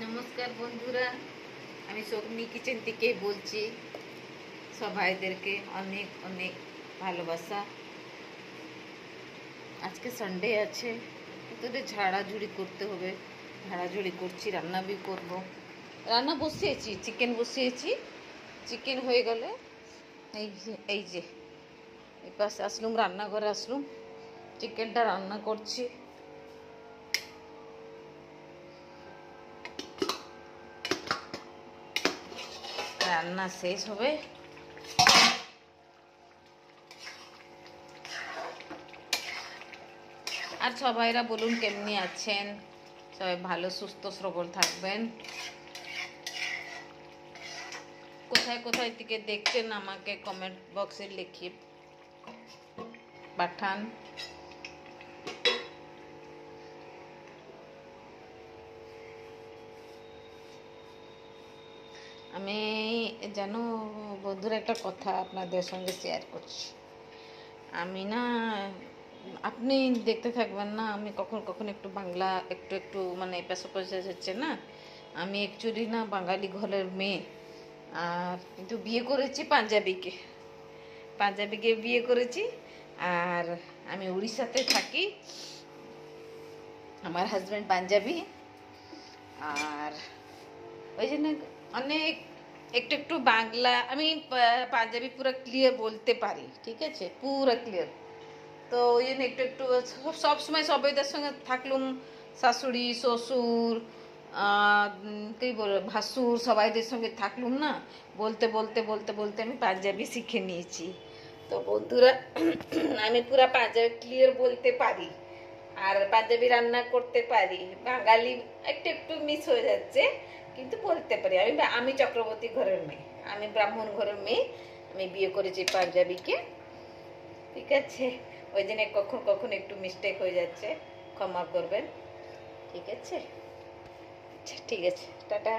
নমস্কার বন্ধুরা, আমি শগ্নি কিচেন থেকেই বলছি। সবাইদেরকে অনেক অনেক ভালোবাসা। আজকে সানডে আছে, তোদের ঝাড়াঝুড়ি করতে হবে। ঝাড়াঝুড়ি করছি, রান্না বি করবো। রান্না বসিয়েছি, চিকেন বসিয়েছি। চিকেন হয়ে গেলে এই যে এই পাশে আসলুম, রান্নাঘরে আসলুম, চিকেনটা রান্না করছি। রান্না শেষ হবে। আর সবাইরা বলুন কেমনি আছেন, সবাই ভালো সুস্থ সবল থাকবেন। কোথায় কোথায় থেকে দেখছেন আমাকে কমেন্ট বক্সে লিখে পাঠান। আমি যেন বন্ধুরা একটা কথা আপনাদের সঙ্গে শেয়ার করছি। আমি না, আপনি দেখতে থাকবেন না, আমি কখন কখন একটু বাংলা একটু একটু মানে এপাশ ওপাশ যাচ্ছে না। আমি অ্যাকচুয়ালি না বাঙালি ঘরের মেয়ে, আর কিন্তু বিয়ে করেছি পাঞ্জাবিকে বিয়ে করেছি। আর আমি উড়িষ্যাতে থাকি, আমার হাজব্যান্ড পাঞ্জাবি। আর ওই জন্য অনেক একটু একটু বাংলা, আমি পাঞ্জাবি পুরো ক্লিয়ার বলতে পারি, ঠিক আছে, পুরো ক্লিয়ার। তো ওই জন্য একটু একটু সবসময় সবাইদের সঙ্গে থাকলুম, শাশুড়ি শ্বশুর কি বল ভাসুর সবাইদের সঙ্গে থাকলুম না, বলতে বলতে বলতে বলতে আমি পাঞ্জাবি শিখে নিয়েছি। তো বন্ধুরা, আমি পুরো পাঞ্জাবি ক্লিয়ার বলতে পারি, আর পাঞ্জাবি রান্না করতে পারি। বাঙালি একটু একটু মিস হয়ে যাচ্ছে, কিন্তু বলতে পারি। আমি চক্রবর্তী ঘরের মেয়ে, আমি ব্রাহ্মণ ঘরের মেয়ে। আমি বিয়ে করেছি পাঞ্জাবিকে, ঠিক আছে। ওই জন্য কখন কখন একটু মিস্টেক হয়ে যাচ্ছে, ক্ষমা করবেন, ঠিক আছে। আচ্ছা, ঠিক আছে, টাটা।